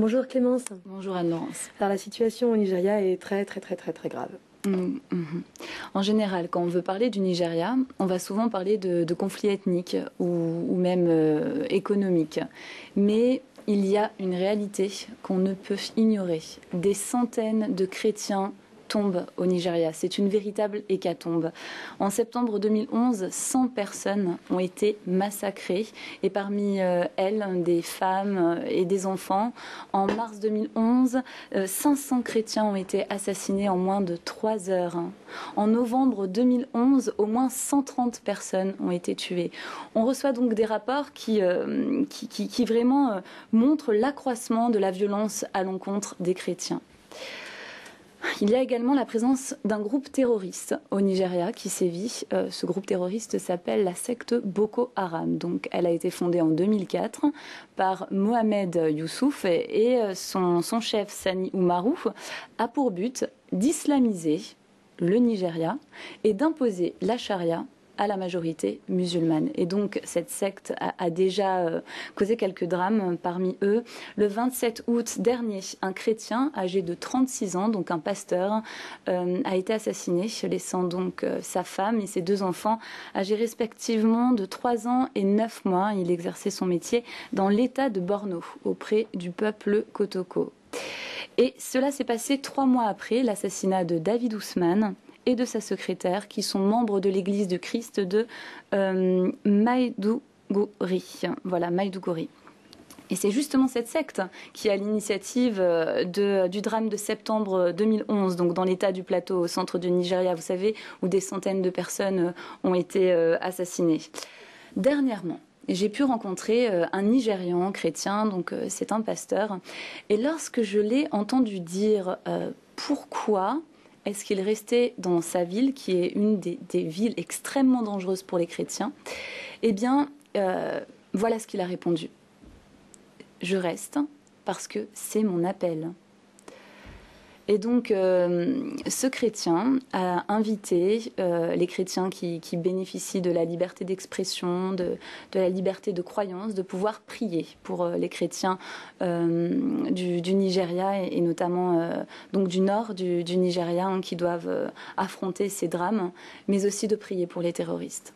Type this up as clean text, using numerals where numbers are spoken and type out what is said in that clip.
Bonjour Clémence. Bonjour Anne-Laurence. Alors la situation au Nigeria est très grave. En général, quand on veut parler du Nigeria, on va souvent parler de conflits ethniques ou même économiques. Mais il y a une réalité qu'on ne peut ignorer. Des centaines de chrétiens tombent au Nigeria. C'est une véritable hécatombe. En septembre 2011, 100 personnes ont été massacrées et parmi elles, des femmes et des enfants. En mars 2011, 500 chrétiens ont été assassinés en moins de 3 heures. En novembre 2011, au moins 130 personnes ont été tuées. On reçoit donc des rapports qui vraiment montrent l'accroissement de la violence à l'encontre des chrétiens. Il y a également la présence d'un groupe terroriste au Nigeria qui sévit. Ce groupe terroriste s'appelle la secte Boko Haram. Donc, elle a été fondée en 2004 par Mohamed Youssouf et son chef Sani Oumarou a pour but d'islamiser le Nigeria et d'imposer la charia à la majorité musulmane. Et donc, cette secte a déjà causé quelques drames parmi eux. Le 27 août dernier, un chrétien âgé de 36 ans, donc un pasteur, a été assassiné, laissant donc sa femme et ses 2 enfants âgés respectivement de 3 ans et 9 mois. Il exerçait son métier dans l'état de Borno, auprès du peuple Kotoko. Et cela s'est passé 3 mois après l'assassinat de David Ousmane et de sa secrétaire, qui sont membres de l'Église du Christ de Maïdougouri. Voilà, Maïdougouri. Et c'est justement cette secte qui a l'initiative du drame de septembre 2011, donc dans l'état du plateau au centre du Nigeria, vous savez, où des centaines de personnes ont été assassinées. Dernièrement, j'ai pu rencontrer un Nigérian chrétien, donc c'est un pasteur, et lorsque je l'ai entendu dire pourquoi est-ce qu'il restait dans sa ville, qui est une des villes extrêmement dangereuses pour les chrétiens? Eh bien, voilà ce qu'il a répondu. Je reste parce que c'est mon appel. Et donc, ce chrétien a invité les chrétiens qui bénéficient de la liberté d'expression, de la liberté de croyance, de pouvoir prier pour les chrétiens du Nigeria et notamment donc du nord du Nigeria, qui doivent affronter ces drames, mais aussi de prier pour les terroristes.